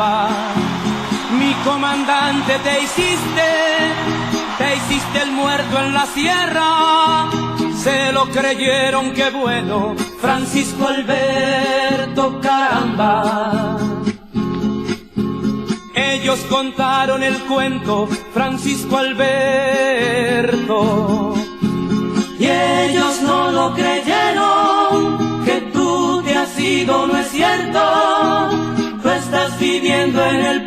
caramba. Mi comandante te hiciste el muerto en la sierra. Se lo creyeron, qué bueno, Francisco Alberto, caramba. Ellos contaron el cuento, Francisco Alberto, y ellos no lo creyeron, que tú te has ido, no es cierto. Tú estás viviendo en el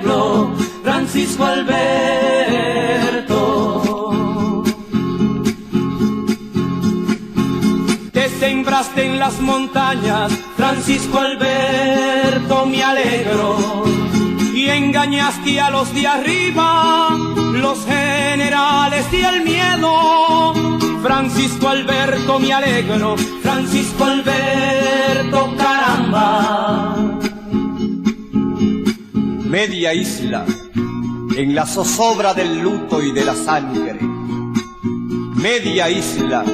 pueblo, Francisco Alberto. Te sembraste en las montañas, Francisco Alberto, me alegro. Y engañaste a los de arriba, los generales y el miedo. Francisco Alberto, me alegro, Francisco Alberto, caramba. Media isla, en la zozobra del luto y de la sangre. Media isla,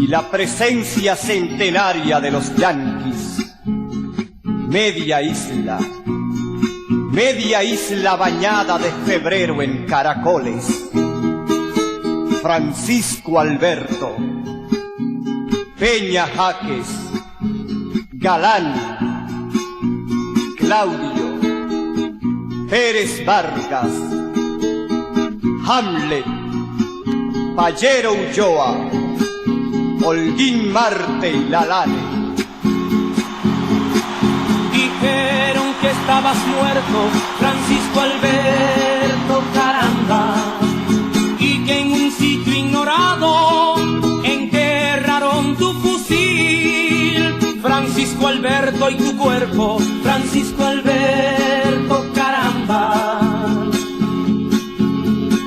y la presencia centenaria de los yanquis. Media isla bañada de febrero en caracoles. Francisco Alberto, Peña Jaques, Galán, Claudio, Pérez Vargas, Hamlet, Payero Ulloa, Holguín Marte y Lalane. Dijeron que estabas muerto, Francisco Alberto, caramba, y que en un sitio ignorado enterraron tu fusil. Francisco Alberto, y tu cuerpo, Francisco Alberto, caramba.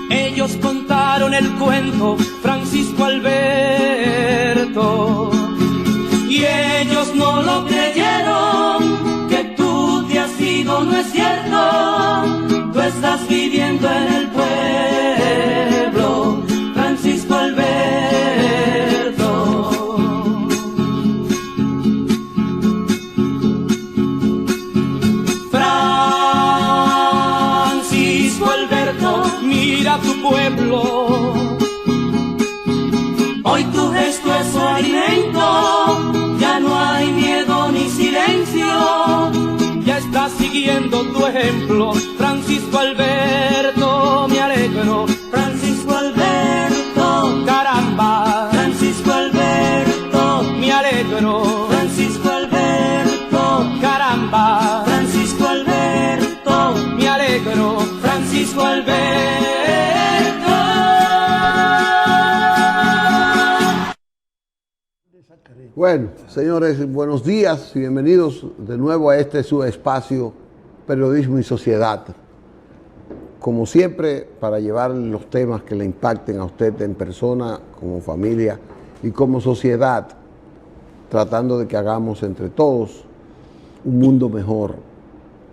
Ellos contaron el cuento, Francisco Alberto, y ellos no lo creyeron, que tú te has ido, no es cierto. Tú estás viviendo en el pueblo, Francisco Alberto. Francisco Alberto, mira tu pueblo. Hoy tu gesto es su alimento, ya no hay miedo ni silencio. Ya estás siguiendo tu ejemplo, Francisco Alberto, me alegro. Francisco Alberto, caramba. Francisco Alberto, me alegro. Francisco Alberto, caramba. Francisco Alberto, me alegro. Francisco Alberto. Bueno, señores, buenos días y bienvenidos de nuevo a este su espacio Periodismo y Sociedad. Como siempre, para llevar los temas que le impacten a usted en persona, como familia y como sociedad, tratando de que hagamos entre todos un mundo mejor,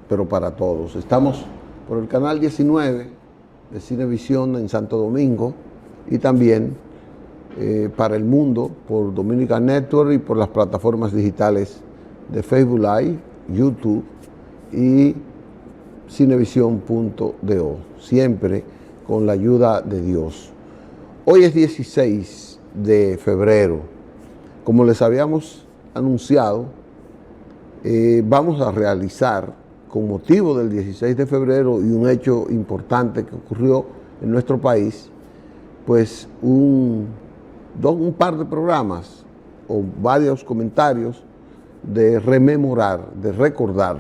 pero para todos. Estamos por el canal 19 de Cinevisión en Santo Domingo y también para el mundo por Dominica Network y por las plataformas digitales de Facebook Live, YouTube y Cinevisión.do, siempre con la ayuda de Dios. Hoy es 16 de febrero. Como les habíamos anunciado, vamos a realizar, con motivo del 16 de febrero y un hecho importante que ocurrió en nuestro país, pues un par de programas o varios comentarios de rememorar, de recordar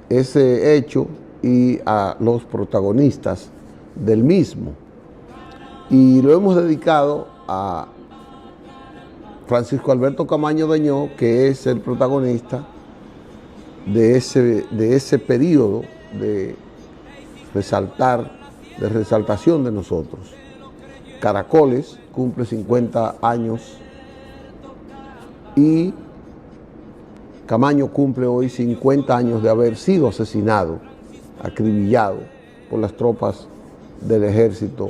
ese hecho y a los protagonistas del mismo. Y lo hemos dedicado a Francisco Alberto Camaño Dañó, que es el protagonista de ese periodo de resaltación de nosotros. Caracoles cumple 50 años y Camaño cumple hoy 50 años de haber sido asesinado, acribillado por las tropas del Ejército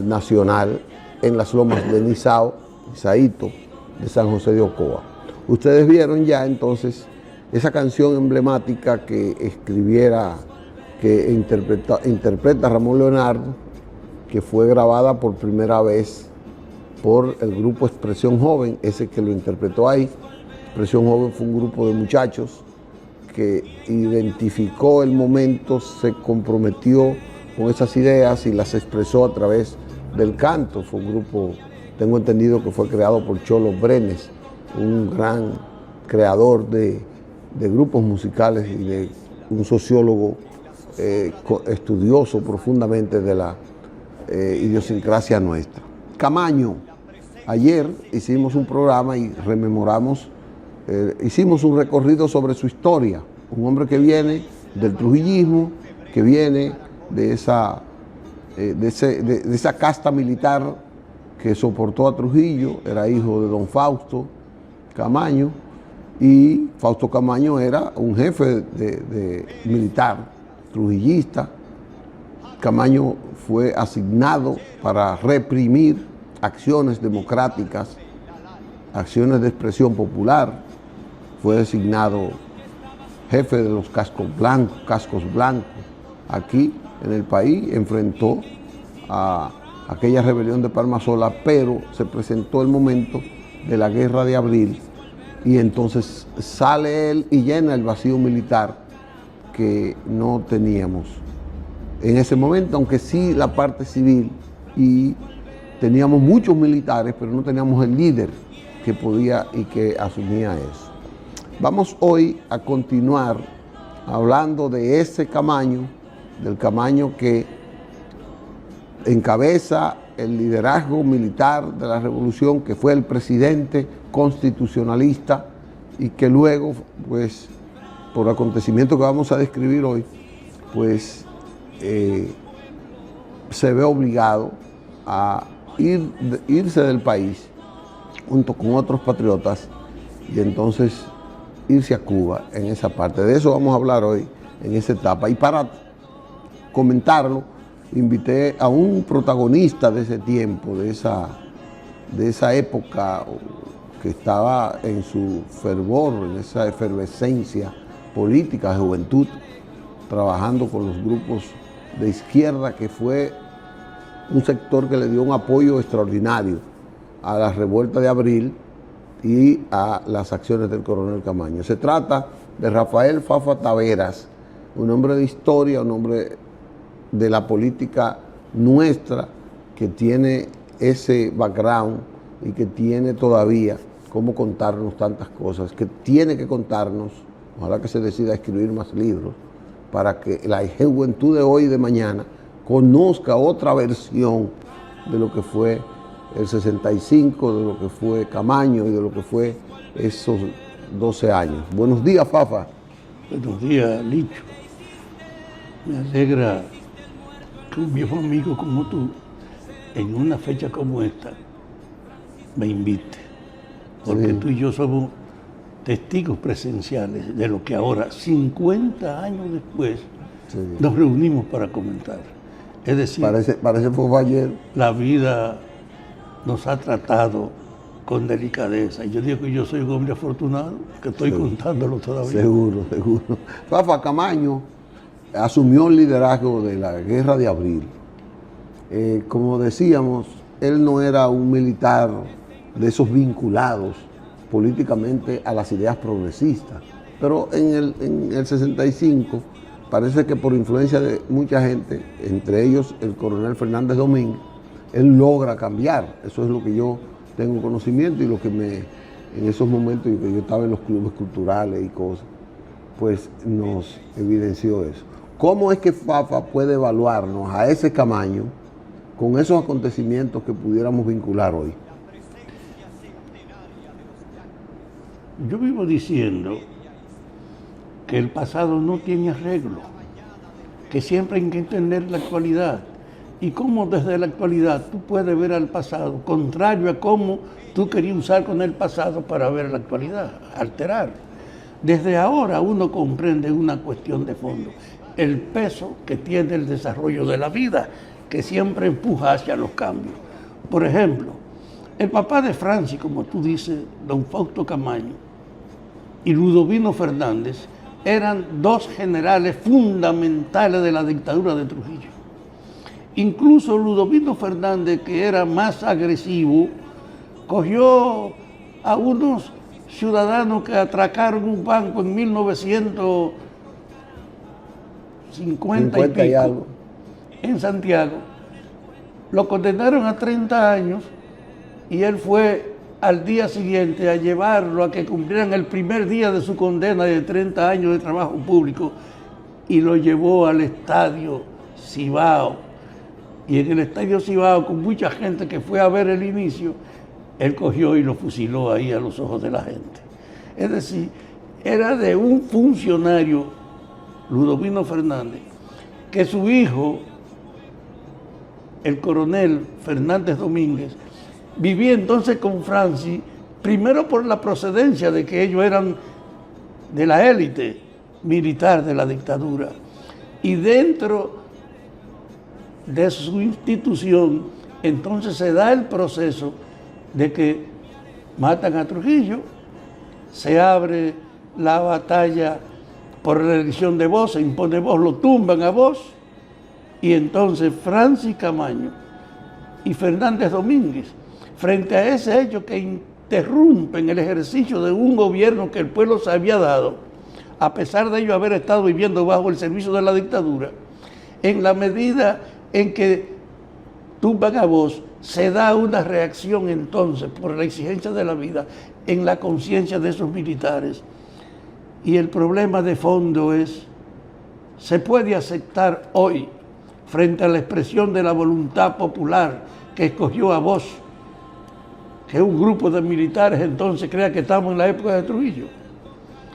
Nacional en las lomas de Nizaito, de San José de Ocoa. Ustedes vieron ya entonces esa canción emblemática que escribiera, que interpreta Ramón Leonardo, que fue grabada por primera vez por el grupo Expresión Joven, ese que lo interpretó ahí. Expresión Joven fue un grupo de muchachos que identificó el momento, se comprometió con esas ideas y las expresó a través del canto. Fue un grupo, tengo entendido que fue creado por Cholo Brenes, un gran creador de grupos musicales y de un sociólogo estudioso profundamente de la idiosincrasia nuestra. Camaño, ayer hicimos un programa y rememoramos, hicimos un recorrido sobre su historia, un hombre que viene del trujillismo, que viene de esa casta militar que soportó a Trujillo, era hijo de don Fausto Camaño, y Fausto Camaño era un jefe de militar, trujillista. Camaño fue asignado para reprimir acciones democráticas, acciones de expresión popular. Fue designado jefe de los cascos blancos. Aquí en el país enfrentó a aquella rebelión de Palmasola, pero se presentó el momento de la Guerra de Abril y entonces sale él y llena el vacío militar que no teníamos en ese momento, aunque sí la parte civil, y teníamos muchos militares, pero no teníamos el líder que podía y que asumía eso. Vamos hoy a continuar hablando de ese Camaño, del Camaño que encabeza el liderazgo militar de la revolución, que fue el presidente constitucionalista y que luego, pues, por acontecimientos que vamos a describir hoy, pues se ve obligado a irse del país junto con otros patriotas y entonces irse a Cuba en esa parte. De eso vamos a hablar hoy en esa etapa. Y para comentarlo, invité a un protagonista de ese tiempo, de esa época que estaba en su fervor, en esa efervescencia política de juventud, trabajando con los grupos de izquierda, que fue un sector que le dio un apoyo extraordinario a la revuelta de abril y a las acciones del coronel Camaño. Se trata de Rafael Fafa Taveras, un hombre de historia, un hombre de la política nuestra, que tiene ese background y que tiene todavía cómo contarnos tantas cosas, que tiene que contarnos, ojalá que se decida a escribir más libros, para que la juventud de hoy y de mañana conozca otra versión de lo que fue el 65, de lo que fue Camaño y de lo que fue esos 12 años. Buenos días, Fafa. Buenos días, Licho. Me alegra que un viejo amigo como tú, en una fecha como esta, me invite. Porque Sí. tú y yo somos testigos presenciales de lo que ahora, 50 años después, Sí. nos reunimos para comentar. Es decir, Parece fue ayer. la vida nos ha tratado con delicadeza. Y yo digo que yo soy un hombre afortunado, que estoy contándolo todavía. Seguro. Fafa Camaño asumió el liderazgo de la Guerra de Abril. Como decíamos, él no era un militar de esos vinculados políticamente a las ideas progresistas, pero en el 65 parece que por influencia de mucha gente, entre ellos el coronel Fernández Domínguez, él logra cambiar. Eso es lo que yo tengo conocimiento y lo que en esos momentos que yo estaba en los clubes culturales y cosas, pues nos evidenció eso. ¿Cómo es que Fafa puede evaluarnos a ese Camaño con esos acontecimientos que pudiéramos vincular hoy? Yo vivo diciendo que el pasado no tiene arreglo, que siempre hay que entender la actualidad y cómo desde la actualidad tú puedes ver al pasado, contrario a cómo tú querías usar con el pasado para ver la actualidad, alterar. Desde ahora uno comprende una cuestión de fondo, el peso que tiene el desarrollo de la vida, que siempre empuja hacia los cambios. Por ejemplo, el papá de Francis, como tú dices, don Fausto Camaño, y Ludovino Fernández eran dos generales fundamentales de la dictadura de Trujillo. Incluso Ludovino Fernández, que era más agresivo, cogió a unos ciudadanos que atracaron un banco en 1950 y pico, algo. en Santiago. Lo condenaron a 30 años y él fue al día siguiente a llevarlo a que cumplieran el primer día de su condena de 30 años de trabajo público y lo llevó al estadio Cibao. Y en el estadio Cibao, con mucha gente que fue a ver el inicio, él cogió y lo fusiló ahí a los ojos de la gente. Es decir, era de un funcionario, Ludovino Fernández, que su hijo, el coronel Fernández Domínguez, vivía entonces con Francis, primero por la procedencia de que ellos eran de la élite militar de la dictadura, y dentro de su institución, entonces se da el proceso de que matan a Trujillo, se abre la batalla por la elección de Bosch, se impone Bosch, lo tumban a Bosch, y entonces Francis Camaño y Fernández Domínguez, frente a ese hecho que interrumpen el ejercicio de un gobierno que el pueblo se había dado, a pesar de ellos haber estado viviendo bajo el servicio de la dictadura, en la medida en que tumban a Bosch, se da una reacción entonces por la exigencia de la vida en la conciencia de esos militares. Y el problema de fondo es, ¿se puede aceptar hoy, frente a la expresión de la voluntad popular que escogió a Bosch, que un grupo de militares entonces crea que estamos en la época de Trujillo?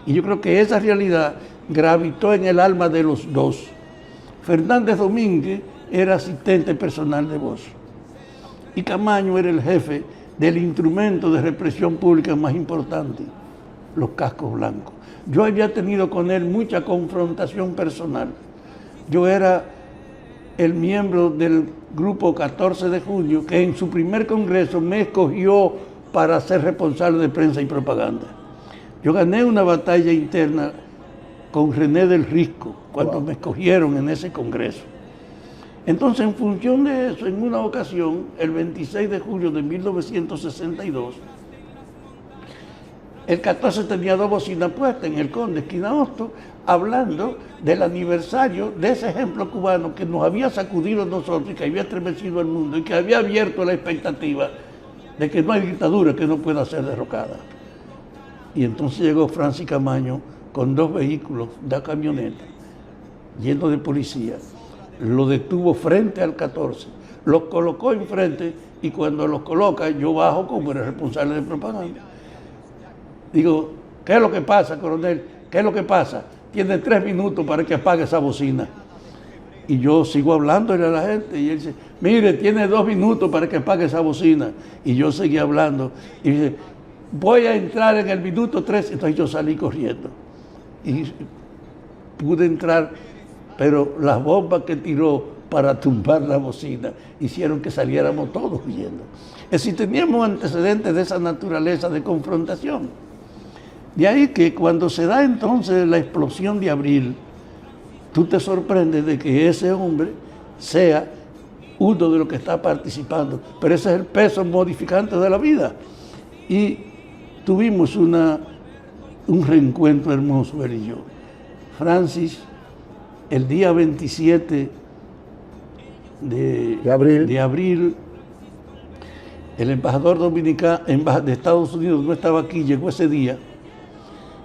Y yo creo que esa realidad gravitó en el alma de los dos. Fernández Domínguez era asistente personal de Bosch y Camaño era el jefe del instrumento de represión pública más importante, los cascos blancos. Yo había tenido con él mucha confrontación personal. Yo era el miembro del grupo 14 de junio que en su primer congreso me escogió para ser responsable de prensa y propaganda. Yo gané una batalla interna con René del Risco cuando me escogieron en ese congreso. Entonces, en función de eso, en una ocasión, el 26 de julio de 1962, el 14 tenía dos bocinas puestas en el Conde, esquina Hosto, hablando del aniversario de ese ejemplo cubano que nos había sacudido a nosotros y que había estremecido al mundo y que había abierto la expectativa de que no hay dictadura que no pueda ser derrocada. Y entonces llegó Francis Camaño con dos vehículos, una camioneta, lleno de policías. Lo detuvo frente al 14, los colocó enfrente y cuando los coloca yo bajo como el responsable de propaganda. Digo, ¿qué es lo que pasa, coronel? ¿Qué es lo que pasa? Tiene 3 minutos para que apague esa bocina. Y yo sigo hablándole a la gente y él dice, mire, tiene 2 minutos para que apague esa bocina. Y yo seguí hablando y dice, voy a entrar en el minuto 3. Entonces yo salí corriendo y pude entrar, pero las bombas que tiró para tumbar la bocina hicieron que saliéramos todos huyendo. Es decir, teníamos antecedentes de esa naturaleza de confrontación. De ahí que cuando se da entonces la explosión de abril, tú te sorprendes de que ese hombre sea uno de los que está participando, pero ese es el peso modificante de la vida. Y tuvimos un reencuentro hermoso, él y yo. Francis, el día 27 de abril, el embajador dominicano de Estados Unidos no estaba aquí, llegó ese día,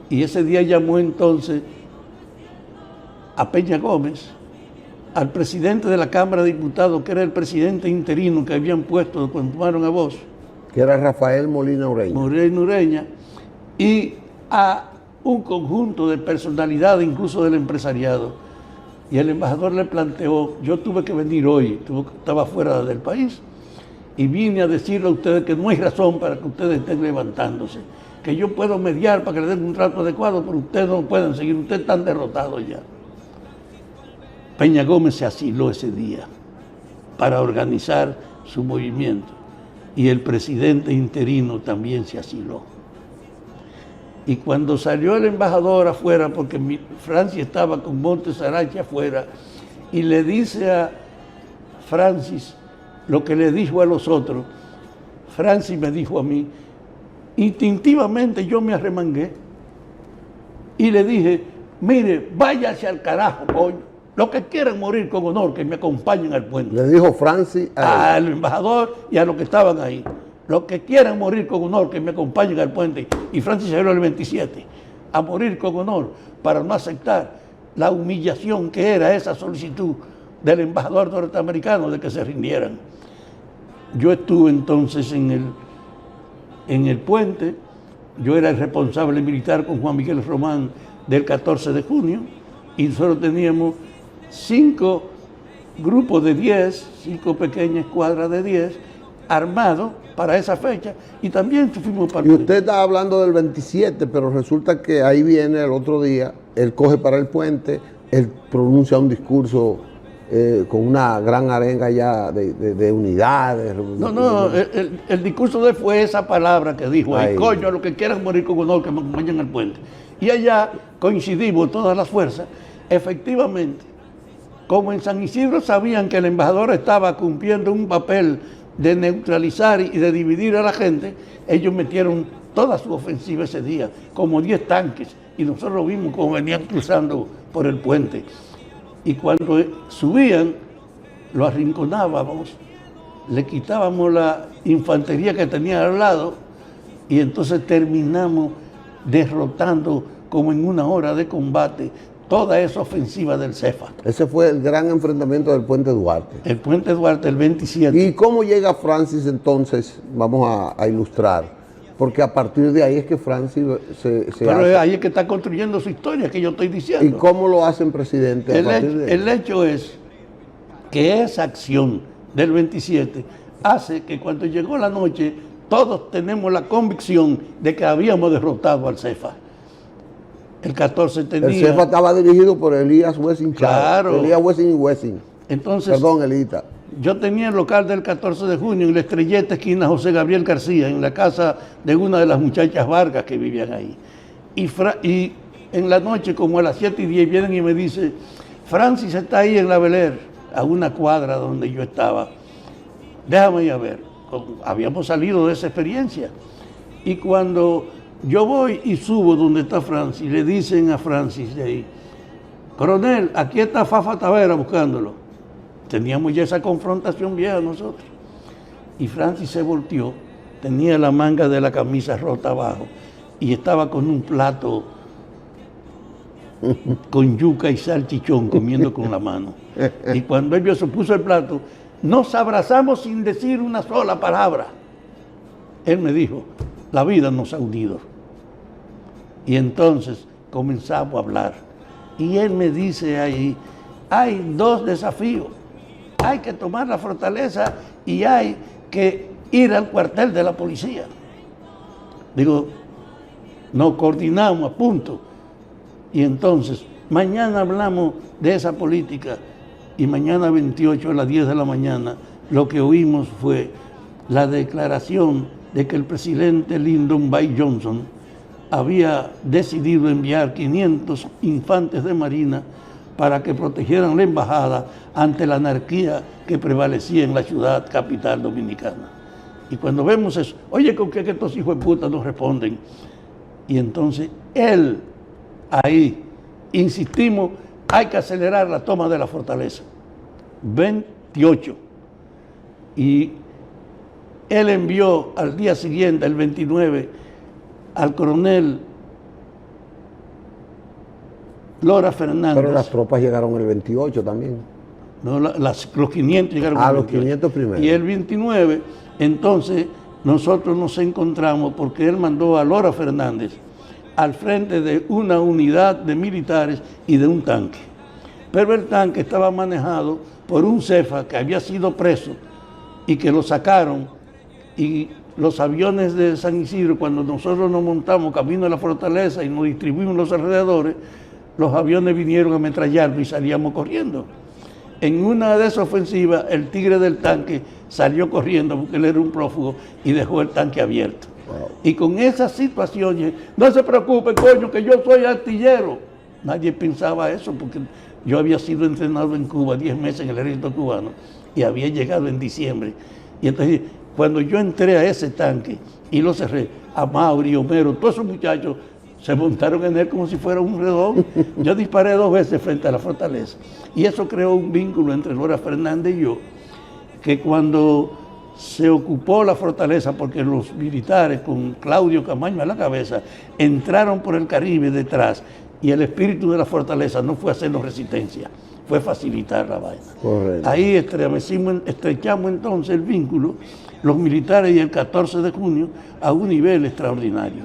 y ese día llamó entonces a Peña Gómez, al presidente de la Cámara de Diputados, que era el presidente interino que habían puesto cuando tomaron a Bosch, que era Rafael Molina Ureña. Y a un conjunto de personalidades, incluso del empresariado. Y el embajador le planteó, yo tuve que venir hoy, estaba fuera del país, y vine a decirle a ustedes que no hay razón para que ustedes estén levantándose, que yo puedo mediar para que le den un trato adecuado, pero ustedes no pueden seguir, ustedes están derrotados ya. Peña Gómez se asiló ese día para organizar su movimiento, y el presidente interino también se asiló. Y cuando salió el embajador afuera, porque Francia estaba con Montesarache afuera, y le dice a Francis lo que le dijo a los otros, Francis me dijo a mí, instintivamente yo me arremangué y le dije, mire, váyase al carajo, coño. Los que quieran morir con honor, que me acompañen al puente. Le dijo Francis al embajador y a los que estaban ahí. Los que quieran morir con honor, que me acompañen al puente. Y Francis salió el 27 a morir con honor para no aceptar la humillación que era esa solicitud del embajador norteamericano de que se rindieran. Yo estuve entonces en el puente. Yo era el responsable militar con Juan Miguel Román del 14 de junio y nosotros teníamos 5 grupos de 10, 5 pequeñas escuadras de 10 armados para esa fecha y también fuimos parte. Y usted está hablando del 27, pero resulta que ahí viene el otro día, él coge para el puente, él pronuncia un discurso con una gran arenga ya de unidades. No, el discurso de él fue esa palabra que dijo ahí, coño, a los que quieran morir con honor, que me acompañen al puente. Y allá coincidimos todas las fuerzas, efectivamente, como en San Isidro sabían que el embajador estaba cumpliendo un papel de neutralizar y de dividir a la gente, ellos metieron toda su ofensiva ese día, como 10 tanques, y nosotros lo vimos como venían cruzando por el puente. Y cuando subían, lo arrinconábamos, le quitábamos la infantería que tenía al lado, y entonces terminamos derrotando como en una hora de combate toda esa ofensiva del CEFA. Ese fue el gran enfrentamiento del Puente Duarte. El Puente Duarte, el 27. ¿Y cómo llega Francis entonces? Vamos a ilustrar. Porque a partir de ahí es que Francis se Pero hace. ahí es que está construyendo su historia, que yo estoy diciendo. ¿Y cómo lo hacen presidente? El hecho es que esa acción del 27 hace que cuando llegó la noche todos tenemos la convicción de que habíamos derrotado al CEFA. El 14 tenía... El CEFA estaba dirigido por Elías Wessing Chávez. Claro. Elías Wessing y Wessing. Entonces, Perdón, Elita. Yo tenía el local del 14 de junio en la Estrelleta, esquina José Gabriel García, en la casa de una de las muchachas Vargas que vivían ahí. Y en la noche, como a las 7:10, vienen y me dicen, Francis está ahí en la Beler, a una cuadra donde yo estaba. Déjame ir a ver. Habíamos salido de esa experiencia. Y cuando yo voy y subo donde está Francis, le dicen a Francis de ahí, coronel, aquí está Fafa Tavera buscándolo. Teníamos ya esa confrontación vieja nosotros. Y Francis se volteó, tenía la manga de la camisa rota abajo y estaba con un plato con yuca y salchichón comiendo con la mano. Y cuando él se puso el plato, nos abrazamos sin decir una sola palabra. Él me dijo, la vida nos ha unido. Y entonces comenzamos a hablar. Y él me dice ahí, hay 2 desafíos. Hay que tomar la fortaleza y hay que ir al cuartel de la policía. Digo, nos coordinamos a punto. Y entonces, mañana hablamos de esa política y mañana 28 a las 10 de la mañana lo que oímos fue la declaración de que el presidente Lyndon B. Johnson había decidido enviar 500 infantes de marina para que protegieran la embajada ante la anarquía que prevalecía en la ciudad capital dominicana. Y cuando vemos eso, oye, ¿con qué que estos hijos de puta nos responden? Y entonces él, ahí, insistimos, hay que acelerar la toma de la fortaleza. 28. Y él envió al día siguiente, el 29, al coronel Lora Fernández. Pero las tropas llegaron el 28 también. No, los 500 llegaron el 28. Los 500 primero. Y el 29, entonces, nosotros nos encontramos porque él mandó a Lora Fernández al frente de una unidad de militares y de un tanque. Pero el tanque estaba manejado por un CEFA que había sido preso y que lo sacaron, y los aviones de San Isidro, cuando nosotros nos montamos camino a la fortaleza y nos distribuimos en los alrededores, los aviones vinieron a ametrallarnos y salíamos corriendo. En una de esas ofensivas, el tigre del tanque salió corriendo porque él era un prófugo y dejó el tanque abierto. Y con esas situaciones, no se preocupe, coño, que yo soy artillero. Nadie pensaba eso porque yo había sido entrenado en Cuba 10 meses en el ejército cubano y había llegado en diciembre. Y entonces, cuando yo entré a ese tanque y lo cerré, a Mauri, Homero, todos esos muchachos se montaron en él como si fuera un redón. Yo disparé 2 veces frente a la fortaleza. Y eso creó un vínculo entre Nora Fernández y yo, que cuando se ocupó la fortaleza, porque los militares con Claudio Camaño a la cabeza entraron por el Caribe detrás, y el espíritu de la fortaleza no fue hacernos resistencia, fue facilitar la vaina. Correcto. Ahí estrechamos entonces el vínculo, los militares, y el 14 de junio a un nivel extraordinario.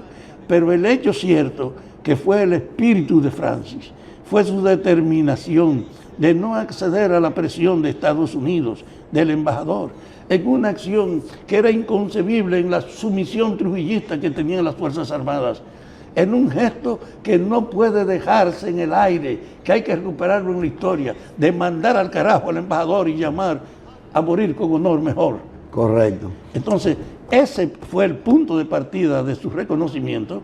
Pero el hecho cierto que fue el espíritu de Francis, fue su determinación de no acceder a la presión de Estados Unidos, del embajador, en una acción que era inconcebible en la sumisión trujillista que tenían las Fuerzas Armadas, en un gesto que no puede dejarse en el aire, que hay que recuperarlo en la historia, de mandar al carajo al embajador y llamar a morir con honor mejor. Correcto. Entonces, ese fue el punto de partida de su reconocimiento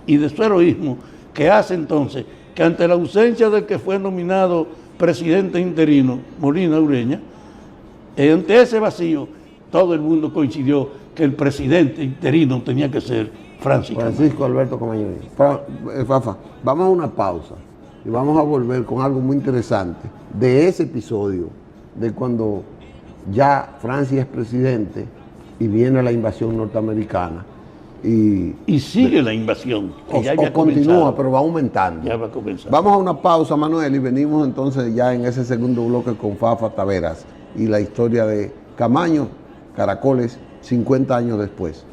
y de su heroísmo, que hace entonces que ante la ausencia del que fue nominado presidente interino, Molina Ureña, ante ese vacío, todo el mundo coincidió que el presidente interino tenía que ser Francisco Alberto Camaño. Fafa, vamos a una pausa y vamos a volver con algo muy interesante de ese episodio, de cuando ya Francia es presidente y viene la invasión norteamericana. Y sigue la invasión, que ya había continúa, comenzado. pero va aumentando. Ya va a comenzar. Vamos a una pausa, Manuel, y venimos entonces ya en ese segundo bloque con Fafa Taveras y la historia de Camaño, Caracoles, 50 años después.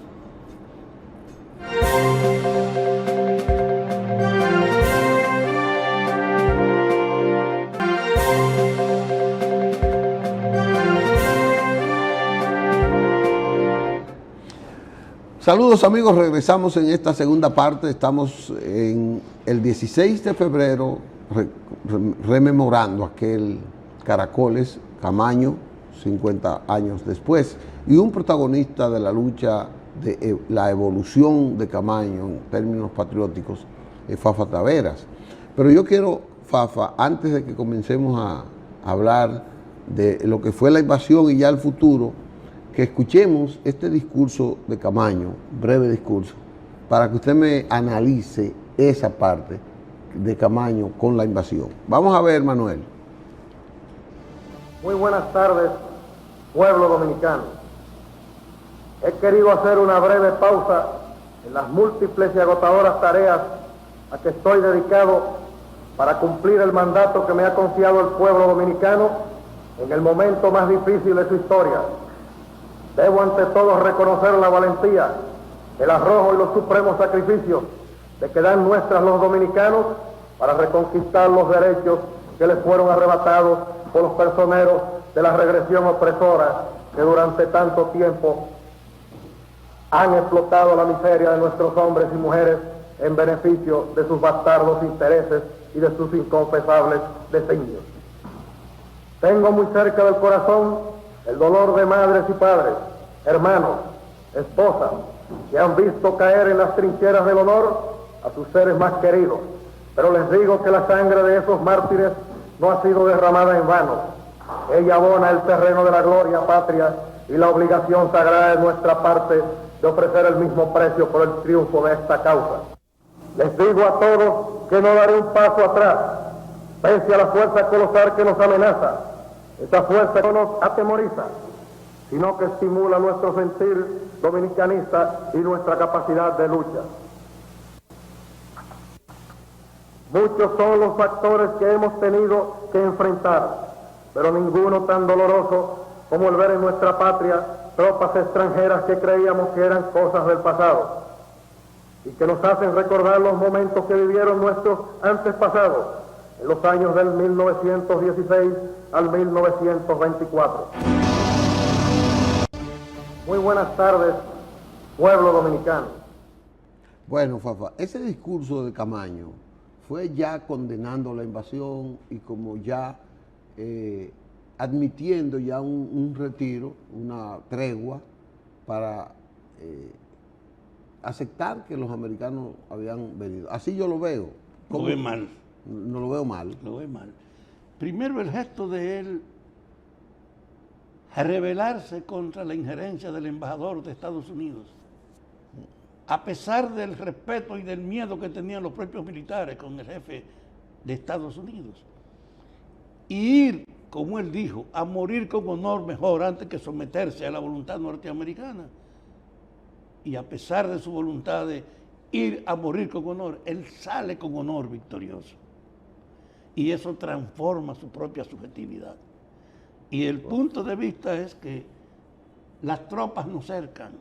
Saludos amigos, regresamos en esta segunda parte, estamos en el 16 de febrero rememorando aquel Caracoles, Camaño, 50 años después, y un protagonista de la lucha de la evolución de Camaño en términos patrióticos es Fafa Taveras. Pero yo quiero, Fafa, antes de que comencemos a hablar de lo que fue la invasión y ya el futuro, que escuchemos este discurso de Camaño, breve discurso, para que usted me analice esa parte de Camaño con la invasión. Vamos a ver, Manuel. Muy buenas tardes, pueblo dominicano. He querido hacer una breve pausa en las múltiples y agotadoras tareas a que estoy dedicado para cumplir el mandato que me ha confiado el pueblo dominicano en el momento más difícil de su historia. Debo ante todo reconocer la valentía, el arrojo y los supremos sacrificios de que dan nuestras los dominicanos para reconquistar los derechos que les fueron arrebatados por los personeros de la regresión opresora que durante tanto tiempo han explotado la miseria de nuestros hombres y mujeres en beneficio de sus bastardos intereses y de sus inconfesables designios. Tengo muy cerca del corazón el dolor de madres y padres, hermanos, esposas, que han visto caer en las trincheras del honor a sus seres más queridos. Pero les digo que la sangre de esos mártires no ha sido derramada en vano. Ella abona el terreno de la gloria patria y la obligación sagrada de nuestra parte de ofrecer el mismo precio por el triunfo de esta causa. Les digo a todos que no daré un paso atrás, pese a la fuerza colosal que nos amenaza. Esa fuerza no nos atemoriza, sino que estimula nuestro sentir dominicanista y nuestra capacidad de lucha. Muchos son los factores que hemos tenido que enfrentar, pero ninguno tan doloroso como el ver en nuestra patria tropas extranjeras que creíamos que eran cosas del pasado y que nos hacen recordar los momentos que vivieron nuestros antepasados en los años del 1916 al 1924. Muy buenas tardes, pueblo dominicano. Bueno, Fafa, ese discurso de Camaño fue ya condenando la invasión y como ya admitiendo ya un retiro, una tregua para aceptar que los americanos habían venido. Así yo lo veo. Lo ve mal. No lo veo mal. Lo ve mal. Primero, el gesto de él rebelarse contra la injerencia del embajador de Estados Unidos, a pesar del respeto y del miedo que tenían los propios militares con el jefe de Estados Unidos. Y ir, como él dijo, a morir con honor mejor antes que someterse a la voluntad norteamericana. Y a pesar de su voluntad de ir a morir con honor, él sale con honor victorioso. Y eso transforma su propia subjetividad. Y el punto de vista es que las tropas nos cercan,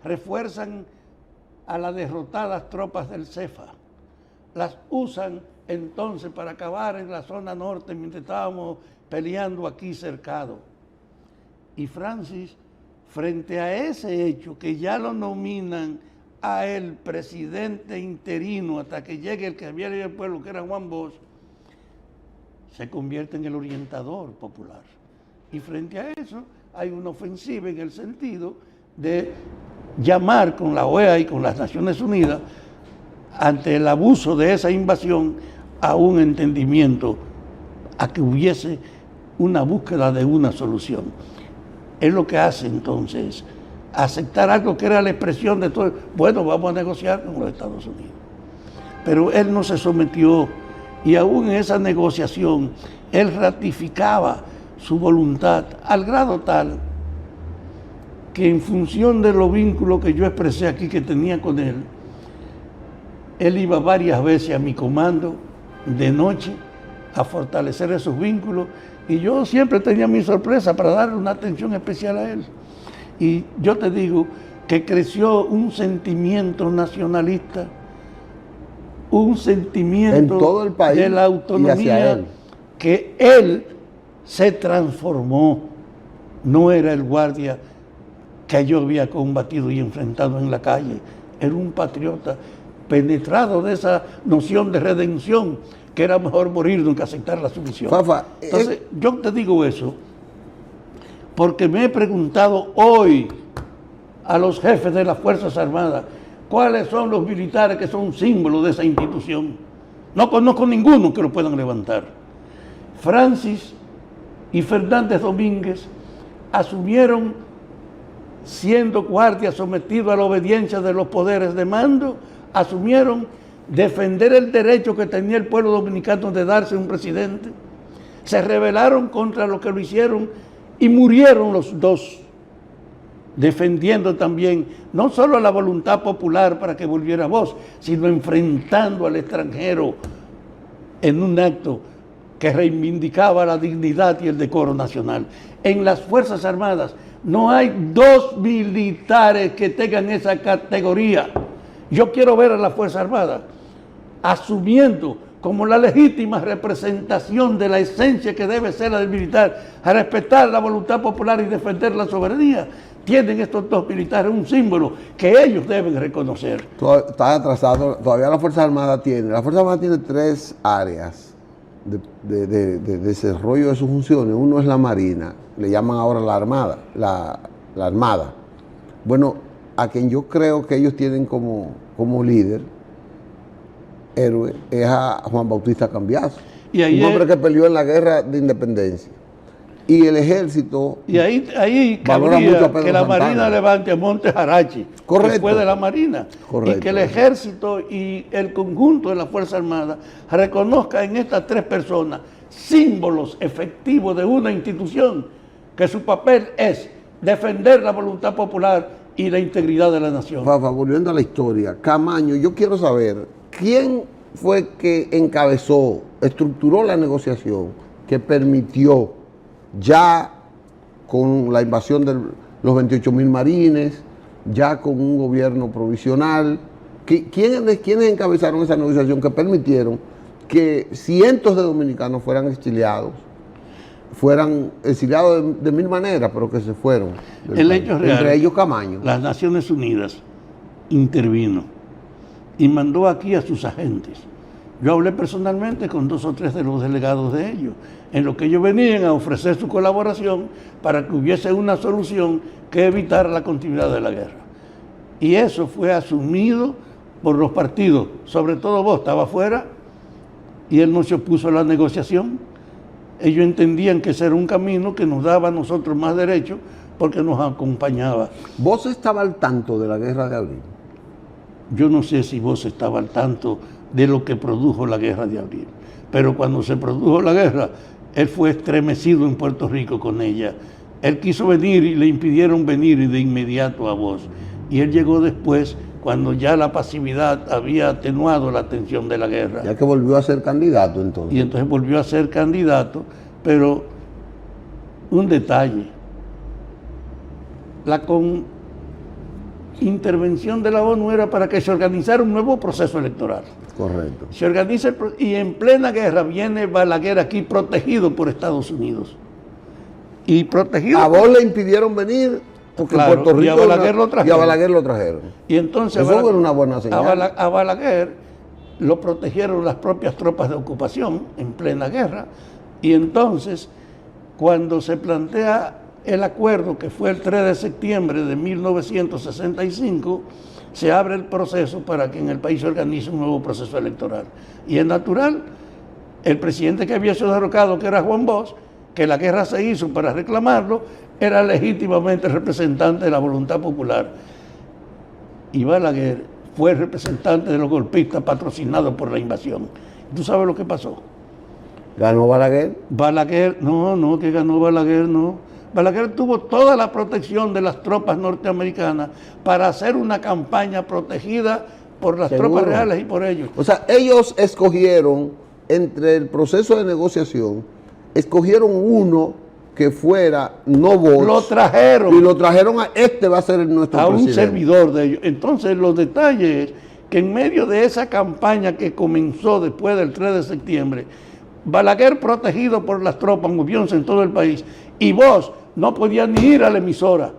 refuerzan a las derrotadas tropas del CEFA, las usan entonces para acabar en la zona norte mientras estábamos peleando aquí cercado. Y Francis, frente a ese hecho, que ya lo nominan a el presidente interino hasta que llegue el que había el pueblo, que era Juan Bosch, se convierte en el orientador popular. Y frente a eso hay una ofensiva en el sentido de llamar con la OEA y con las Naciones Unidas ante el abuso de esa invasión a un entendimiento, a que hubiese una búsqueda de una solución. Es lo que hace entonces, aceptar algo que era la expresión de todo. Bueno, vamos a negociar con los Estados Unidos. Pero él no se sometió, y aún en esa negociación él ratificaba su voluntad al grado tal que, en función de los vínculos que yo expresé aquí que tenía con él iba varias veces a mi comando de noche a fortalecer esos vínculos, y yo siempre tenía mi sorpresa para darle una atención especial a él. Y yo te digo que creció un sentimiento nacionalista, un sentimiento en todo el país de la autonomía, que él se transformó. No era el guardia que yo había combatido y enfrentado en la calle, era un patriota penetrado de esa noción de redención, que era mejor morir que aceptar la sumisión. Fafa, entonces, yo te digo eso porque me he preguntado hoy a los jefes de las Fuerzas Armadas cuáles son los militares que son símbolos de esa institución. No conozco ninguno que lo puedan levantar. Francis y Fernández Domínguez asumieron, siendo guardias sometidos a la obediencia de los poderes de mando, asumieron defender el derecho que tenía el pueblo dominicano de darse un presidente. Se rebelaron contra lo que lo hicieron y murieron los dos, defendiendo también no solo la voluntad popular para que volviera voz, sino enfrentando al extranjero en un acto que reivindicaba la dignidad y el decoro nacional. En las Fuerzas Armadas no hay dos militares que tengan esa categoría. Yo quiero ver a la Fuerza Armada asumiendo como la legítima representación de la esencia que debe ser la del militar, a respetar la voluntad popular y defender la soberanía. Tienen estos dos militares un símbolo que ellos deben reconocer. Está atrasado, todavía la Fuerza Armada tiene tres áreas de desarrollo de sus funciones. Uno es la Marina, le llaman ahora la Armada, la Armada. Bueno, a quien yo creo que ellos tienen como líder, héroe, es a Juan Bautista Cambiaso, un hombre que peleó en la guerra de independencia. Y el ejército... Y ahí valora mucho a Pedro que la Santana. Marina levante a Monte Jarachi, que fue de la Marina. Correcto. Y que el ejército y el conjunto de la Fuerza Armada reconozca en estas tres personas símbolos efectivos de una institución, que su papel es defender la voluntad popular y la integridad de la nación. Fafa, volviendo a la historia, Camaño, yo quiero saber, ¿quién fue que encabezó, estructuró la negociación que permitió, ya con la invasión de los 28,000 marines, ya con un gobierno provisional, ¿quiénes encabezaron esa negociación que permitieron que cientos de dominicanos fueran exiliados de mil maneras, pero que se fueron? El hecho real, entre ellos Camaño. Las Naciones Unidas intervino y mandó aquí a sus agentes. Yo hablé personalmente con 2 o 3 de los delegados de ellos, en lo que ellos venían a ofrecer su colaboración para que hubiese una solución que evitara la continuidad de la guerra. Y eso fue asumido por los partidos, sobre todo vos, estaba afuera, y él no se opuso a la negociación. Ellos entendían que ese era un camino que nos daba a nosotros más derechos porque nos acompañaba. ¿Vos estaba al tanto de la guerra de abril? Yo no sé si vos estaba al tanto de lo que produjo la guerra de abril, pero cuando se produjo la guerra, él fue estremecido en Puerto Rico con ella. Él quiso venir y le impidieron venir de inmediato a vos. Y él llegó después, cuando ya la pasividad había atenuado la tensión de la guerra. Ya que volvió a ser candidato entonces. Y entonces volvió a ser candidato, pero un detalle. La intervención de la ONU era para que se organizara un nuevo proceso electoral. Correcto. Se organiza y en plena guerra viene Balaguer aquí protegido por Estados Unidos. Y protegido. A vos le impidieron venir porque Claro, Puerto Rico y a Balaguer lo trajeron. Y a Balaguer lo trajeron. Y entonces Eso era una buena señal. A Balaguer lo protegieron las propias tropas de ocupación en plena guerra. Y entonces, cuando se plantea el acuerdo, que fue el 3 de septiembre de 1965, se abre el proceso para que en el país se organice un nuevo proceso electoral. Y es natural, el presidente que había sido derrocado, que era Juan Bosch, que la guerra se hizo para reclamarlo, era legítimamente representante de la voluntad popular. Y Balaguer fue representante de los golpistas patrocinados por la invasión. ¿Tú sabes lo que pasó? ¿Ganó Balaguer? Balaguer, no, que ganó Balaguer, no. Balaguer tuvo toda la protección de las tropas norteamericanas para hacer una campaña protegida por las ¿Seguro? tropas reales y por ellos. O sea, ellos escogieron, entre el proceso de negociación, escogieron uno que fuera no Bosch. Lo trajeron. Y lo trajeron a este va a ser nuestro a presidente. un servidor de ellos. Entonces, los detalles es que en medio de esa campaña que comenzó después del 3 de septiembre, Balaguer, protegido por las tropas, movióse en todo el país, y vos no podías ni ir a la emisora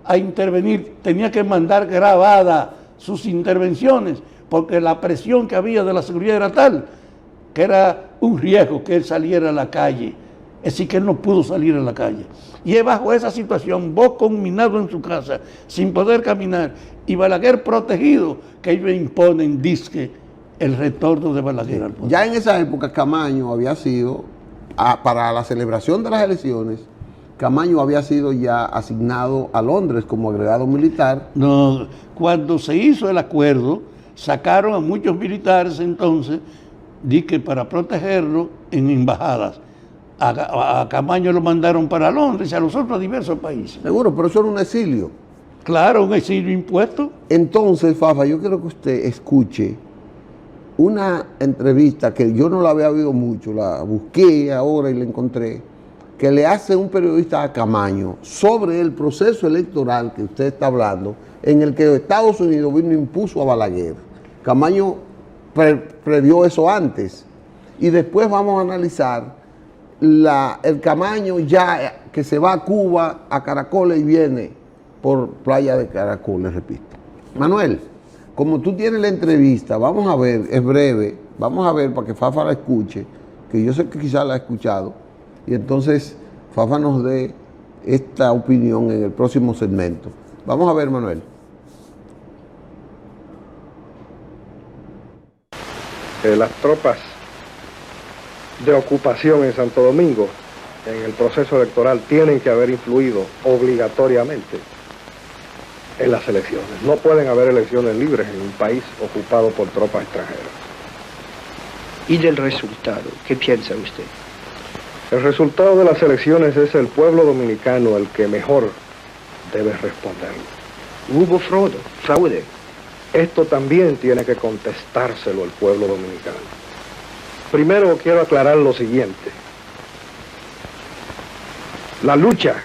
a intervenir, tenía que mandar grabadas sus intervenciones, porque la presión que había de la seguridad era tal, que era un riesgo que él saliera a la calle. Es decir, que él no pudo salir a la calle. Y es bajo esa situación, vos conminado en su casa, sin poder caminar, y Balaguer protegido, que ellos imponen, disque, el retorno de Balaguer al poder. Ya en esa época Camaño había sido, para la celebración de las elecciones, Camaño había sido ya asignado a Londres como agregado militar. No, cuando se hizo el acuerdo, sacaron a muchos militares entonces, di que para protegerlo en embajadas. A Camaño lo mandaron para Londres y a los otros diversos países. Seguro, pero eso era un exilio. Claro, un exilio impuesto. Entonces, Fafa, yo quiero que usted escuche una entrevista que yo no la había oído mucho, la busqué ahora y la encontré, que le hace un periodista a Camaño sobre el proceso electoral que usted está hablando, en el que Estados Unidos vino e impuso a Balaguer. Camaño previó eso antes. Y después vamos a analizar el Camaño ya que se va a Cuba, a Caracoles y viene por Playa de Caracoles, repito. Manuel, como tú tienes la entrevista, vamos a ver, es breve, vamos a ver para que Fafa la escuche, que yo sé que quizás la ha escuchado, y entonces Fafa nos dé esta opinión en el próximo segmento. Vamos a ver, Manuel. Las tropas de ocupación en Santo Domingo en el proceso electoral tienen que haber influido obligatoriamente en las elecciones. No pueden haber elecciones libres en un país ocupado por tropas extranjeras. ¿Y del resultado? ¿Qué piensa usted? El resultado de las elecciones es el pueblo dominicano el que mejor debe responderlo. Hubo fraude. Esto también tiene que contestárselo el pueblo dominicano. Primero quiero aclarar lo siguiente. La lucha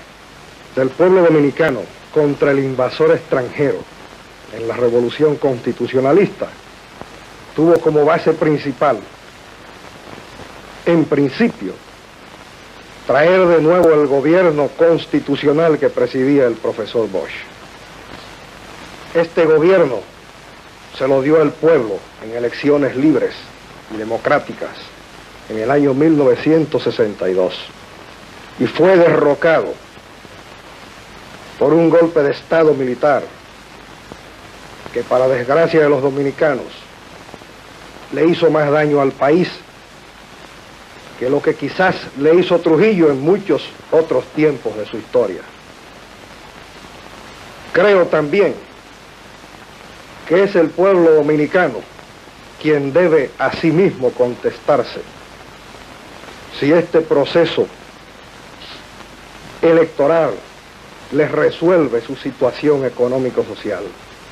del pueblo dominicano contra el invasor extranjero en la revolución constitucionalista tuvo como base principal, en principio, traer de nuevo el gobierno constitucional que presidía el profesor Bosch. Este gobierno se lo dio al pueblo en elecciones libres y democráticas en el año 1962 y fue derrocado por un golpe de Estado militar que para desgracia de los dominicanos le hizo más daño al país que lo que quizás le hizo Trujillo en muchos otros tiempos de su historia. Creo también que es el pueblo dominicano quien debe a sí mismo contestarse si este proceso electoral les resuelve su situación económico-social.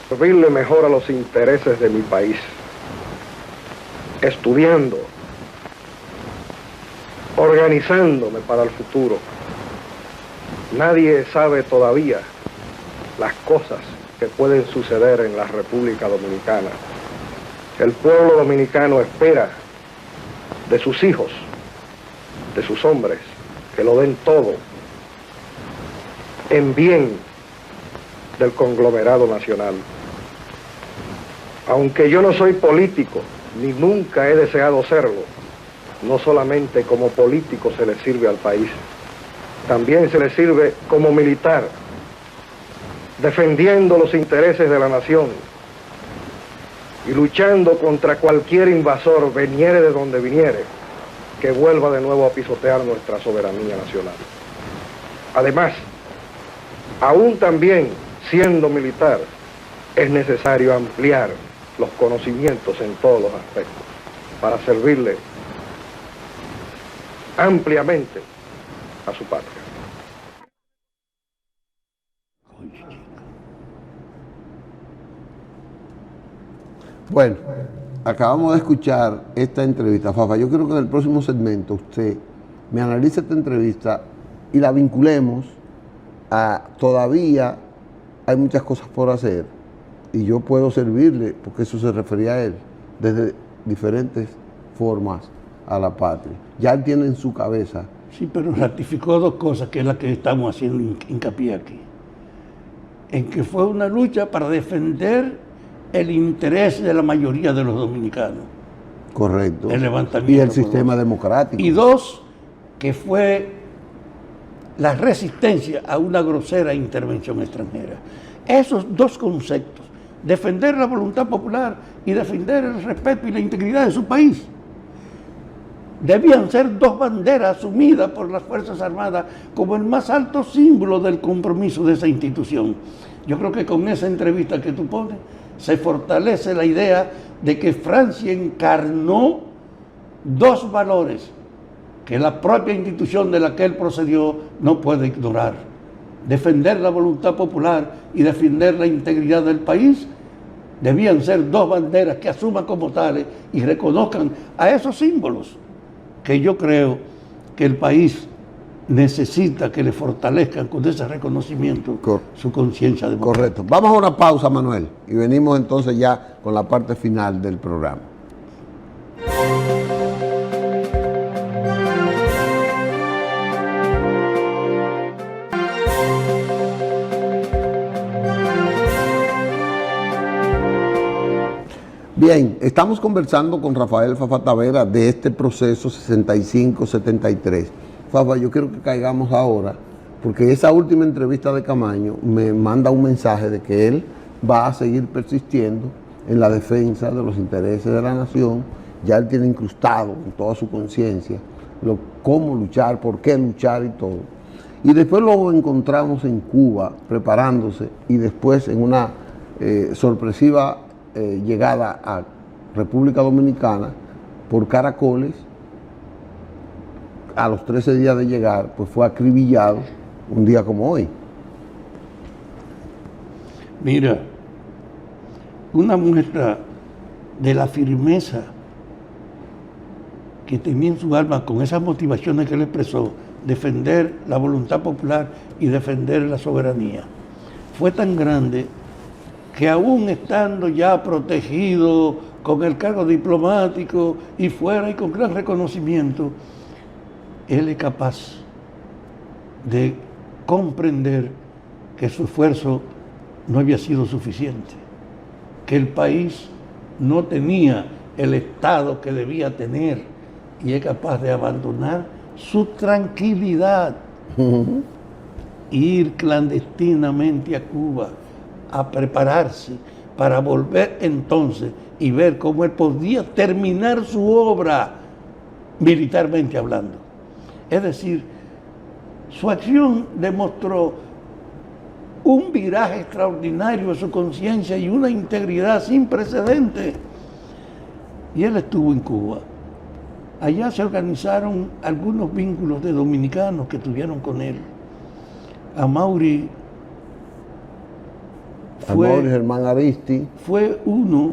Servirle mejor a los intereses de mi país, estudiando, organizándome para el futuro. Nadie sabe todavía las cosas que pueden suceder en la República Dominicana. El pueblo dominicano espera de sus hijos, de sus hombres, que lo den todo en bien del conglomerado nacional. Aunque yo no soy político, ni nunca he deseado serlo, no solamente como político se le sirve al país, también se le sirve como militar, defendiendo los intereses de la nación y luchando contra cualquier invasor, viniere de donde viniere, que vuelva de nuevo a pisotear nuestra soberanía nacional. Además, aún también siendo militar, es necesario ampliar los conocimientos en todos los aspectos para servirle ampliamente a su patria. Bueno, acabamos de escuchar esta entrevista. Fafa, yo creo que en el próximo segmento usted me analice esta entrevista y la vinculemos a todavía hay muchas cosas por hacer y yo puedo servirle, porque eso se refería a él, desde diferentes formas a la patria. Ya él tiene en su cabeza. Sí, pero ratificó dos cosas, que es la que estamos haciendo hincapié aquí. En que fue una lucha para defender el interés de la mayoría de los dominicanos. Correcto. El levantamiento. Y el sistema democrático. Y dos, que fue la resistencia a una grosera intervención extranjera. Esos dos conceptos, defender la voluntad popular y defender el respeto y la integridad de su país, debían ser dos banderas asumidas por las Fuerzas Armadas como el más alto símbolo del compromiso de esa institución. Yo creo que con esa entrevista que tú pones, se fortalece la idea de que Francia encarnó dos valores que la propia institución de la que él procedió no puede ignorar. Defender la voluntad popular y defender la integridad del país debían ser dos banderas que asuman como tales y reconozcan a esos símbolos que yo creo que el país necesita que le fortalezcan con ese reconocimiento su conciencia democrática. Correcto. Vamos a una pausa, Manuel, y venimos entonces ya con la parte final del programa. Bien, estamos conversando con Rafael Fafa Tavera de este proceso 65-73. Fafa, yo quiero que caigamos ahora, porque esa última entrevista de Camaño me manda un mensaje de que él va a seguir persistiendo en la defensa de los intereses de la nación. Ya él tiene incrustado en toda su conciencia cómo luchar, por qué luchar y todo. Y después lo encontramos en Cuba preparándose y después en una sorpresiva llegada a República Dominicana por caracoles. A los 13 días de llegar, pues fue acribillado un día como hoy. Mira, una muestra de la firmeza que tenía en su alma con esas motivaciones que él expresó, defender la voluntad popular y defender la soberanía, fue tan grande que aún estando ya protegido con el cargo diplomático y fuera y con gran reconocimiento, él es capaz de comprender que su esfuerzo no había sido suficiente, que el país no tenía el Estado que debía tener, y es capaz de abandonar su tranquilidad e ir clandestinamente a Cuba a prepararse para volver entonces y ver cómo él podía terminar su obra militarmente hablando. Es decir, su acción demostró un viraje extraordinario de su conciencia y una integridad sin precedentes. Y él estuvo en Cuba. Allá se organizaron algunos vínculos de dominicanos que estuvieron con él. Amaury Germán Aristi fue uno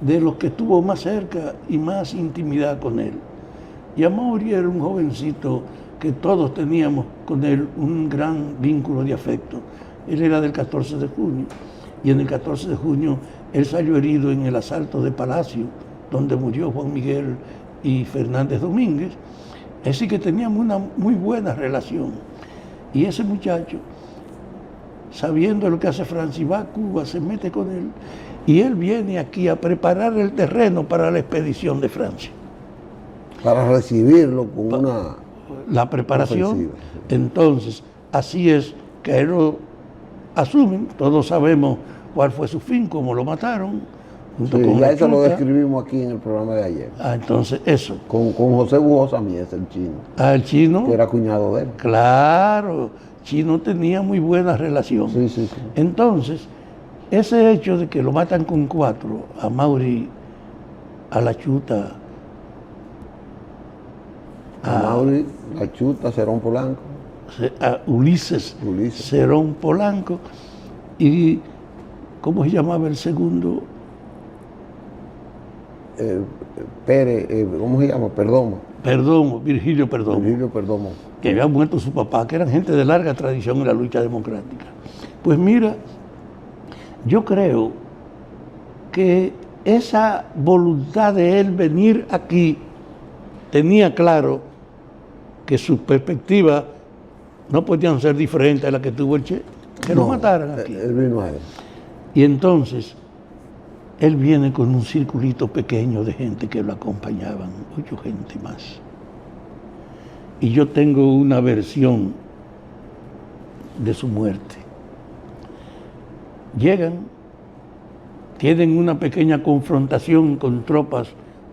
de los que estuvo más cerca y más intimidad con él. Y Amaury era un jovencito que todos teníamos con él un gran vínculo de afecto. Él era del 14 de junio y en el 14 de junio él salió herido en el asalto de Palacio, donde murió Juan Miguel y Fernández Domínguez. Así que teníamos una muy buena relación. Y ese muchacho, sabiendo lo que hace Francis, va a Cuba, se mete con él y él viene aquí a preparar el terreno para la expedición de Francia. para recibirlo con la preparación. ofensiva. Entonces, así es que él lo asumen, todos sabemos cuál fue su fin, cómo lo mataron. Junto Sí, con ya eso lo Lechuga. describimos aquí en el programa de ayer. Entonces, eso. Con José Bujosa Mies, el chino, El chino, que era cuñado de él. claro, chino tenía muy buena relación. Sí, sí, sí. Entonces, ese hecho de que lo matan con 4, a Mauri, a La Chuta, A Mauri, La Chuta, Cerón Polanco. a Ulises Ulises. Cerón Polanco, y ¿cómo se llamaba el segundo? Pérez, ¿cómo se llama? Perdomo. Virgilio Perdomo, Virgilio Perdomo. que había muerto su papá, que eran gente de larga tradición en la lucha democrática. Pues mira, yo creo que esa voluntad de él venir aquí tenía claro que sus perspectivas no podían ser diferentes a las que tuvo el Che, que lo mataran aquí. Él vino a él. Y entonces, él viene con un circulito pequeño de gente que lo acompañaban, 8 gente más. Y yo tengo una versión de su muerte. Llegan, tienen una pequeña confrontación con tropas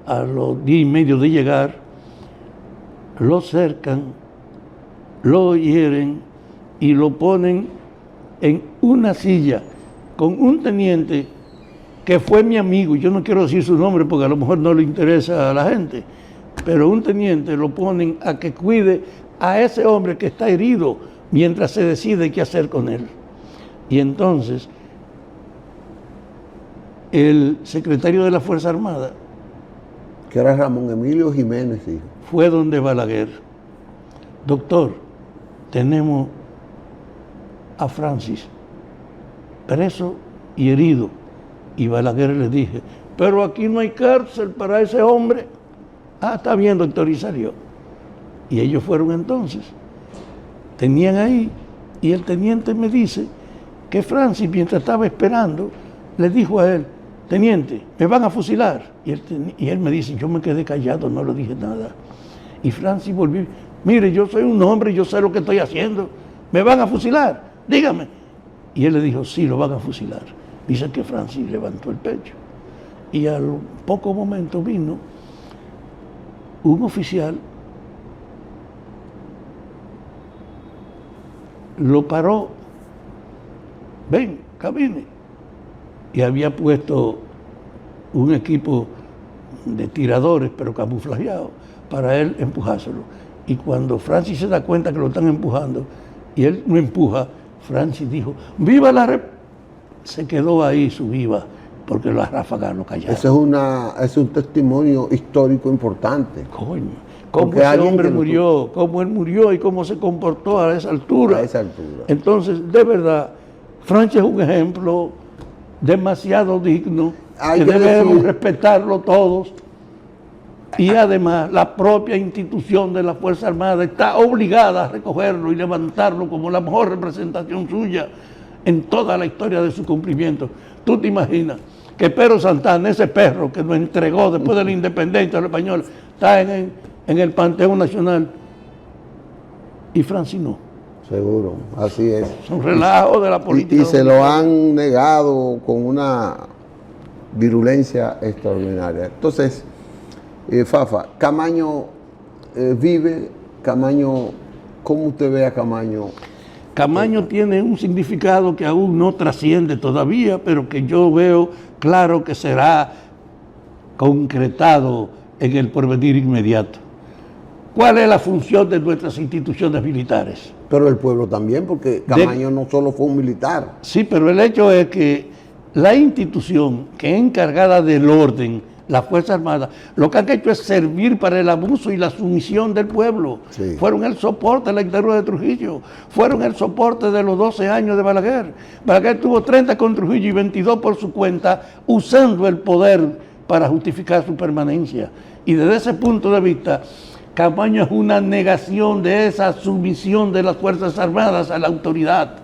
a los 10 y medio de llegar, lo cercan, lo hieren y lo ponen en una silla con un teniente que fue mi amigo, yo no quiero decir su nombre porque a lo mejor no le interesa a la gente, pero un teniente lo ponen a que cuide a ese hombre que está herido mientras se decide qué hacer con él. Y entonces, el secretario de la Fuerza Armada Que era Ramón Emilio Jiménez, hijo. fue donde Balaguer. Doctor, tenemos a Francis preso y herido. Y Balaguer le dije, pero aquí no hay cárcel para ese hombre. Está bien, doctor, y salió. Y ellos fueron entonces. Tenían ahí, y el teniente me dice que Francis, mientras estaba esperando, le dijo a él, teniente, me van a fusilar. Y él me dice, yo me quedé callado, no le dije nada. Y Francis volvió, mire, yo soy un hombre, yo sé lo que estoy haciendo, me van a fusilar, dígame. Y él le dijo, sí, lo van a fusilar. Dice que Francis levantó el pecho. Y al poco momento vino un oficial, lo paró, ven, camine. Y había puesto un equipo de tiradores, pero camuflajeado, para él empujárselo. Y cuando Francis se da cuenta que lo están empujando, y él no empuja, Francis dijo, ¡viva la República! Se quedó ahí su viva, porque las ráfagas lo callaron. Ese es un testimonio histórico importante. Coño, cómo Porque ese alguien hombre que lo murió, cómo él murió y cómo se comportó a esa altura. A esa altura. Entonces, de verdad, Francis es un ejemplo demasiado digno, Hay que que debemos decir- respetarlo todos. Y además, la propia institución de la Fuerza Armada está obligada a recogerlo y levantarlo como la mejor representación suya en toda la historia de su cumplimiento. Tú te imaginas que Pedro Santana, ese perro que nos entregó después de la independencia de los españoles, está en el Panteón Nacional y Francis no. Seguro, así es. Son relajos de la política. Y se lo han negado con una virulencia extraordinaria. Entonces, Fafa, Camaño vive, Camaño, ¿cómo usted ve a Camaño? Camaño tiene un significado que aún no trasciende todavía, pero que yo veo claro que será concretado en el porvenir inmediato. ¿Cuál es la función de nuestras instituciones militares? Pero el pueblo también, porque Camaño no solo fue un militar. Sí, pero el hecho es que la institución que es encargada del orden, las Fuerzas Armadas, lo que han hecho es servir para el abuso y la sumisión del pueblo. Sí. Fueron el soporte de la dictadura de Trujillo, fueron el soporte de los 12 años de Balaguer. Balaguer tuvo 30 con Trujillo y 22 por su cuenta, usando el poder para justificar su permanencia. Y desde ese punto de vista, Camaño es una negación de esa sumisión de las Fuerzas Armadas a la autoridad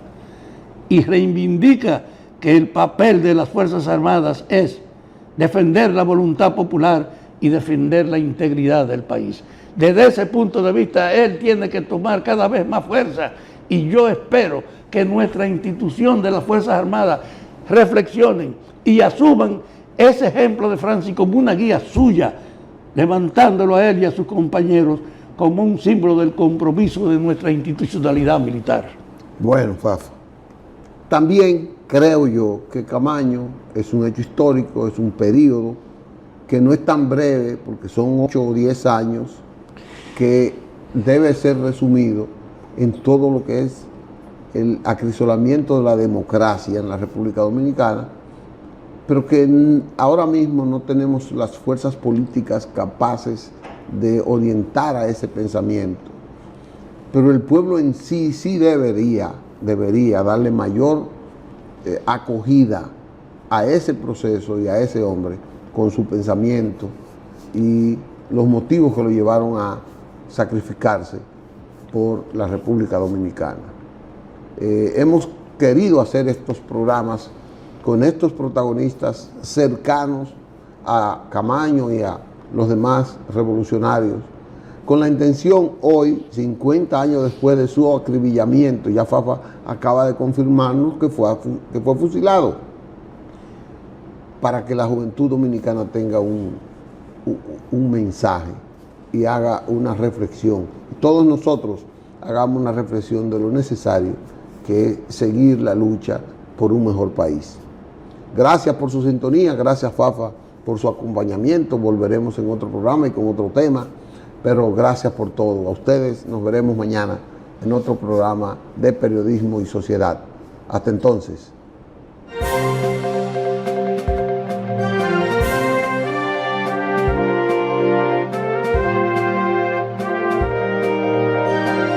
y reivindica que el papel de las Fuerzas Armadas es defender la voluntad popular y defender la integridad del país. Desde ese punto de vista, él tiene que tomar cada vez más fuerza y yo espero que nuestra institución de las Fuerzas Armadas reflexionen y asuman ese ejemplo de Francis como una guía suya, levantándolo a él y a sus compañeros como un símbolo del compromiso de nuestra institucionalidad militar. Bueno, Fafa, también creo yo que Camaño es un hecho histórico, es un periodo que no es tan breve, porque son 8 o 10 años, que debe ser resumido en todo lo que es el acrisolamiento de la democracia en la República Dominicana, pero que ahora mismo no tenemos las fuerzas políticas capaces de orientar a ese pensamiento. Pero el pueblo en sí debería darle mayor acogida a ese proceso y a ese hombre con su pensamiento y los motivos que lo llevaron a sacrificarse por la República Dominicana. Hemos querido hacer estos programas con estos protagonistas cercanos a Camaño y a los demás revolucionarios, con la intención hoy, 50 años después de su acribillamiento, ya Fafa acaba de confirmarnos que fue fusilado, para que la juventud dominicana tenga un mensaje y haga una reflexión. Todos nosotros hagamos una reflexión de lo necesario que es seguir la lucha por un mejor país. Gracias por su sintonía, gracias Fafa por su acompañamiento. Volveremos en otro programa y con otro tema, pero gracias por todo. A ustedes nos veremos mañana en otro programa de periodismo y sociedad. Hasta entonces.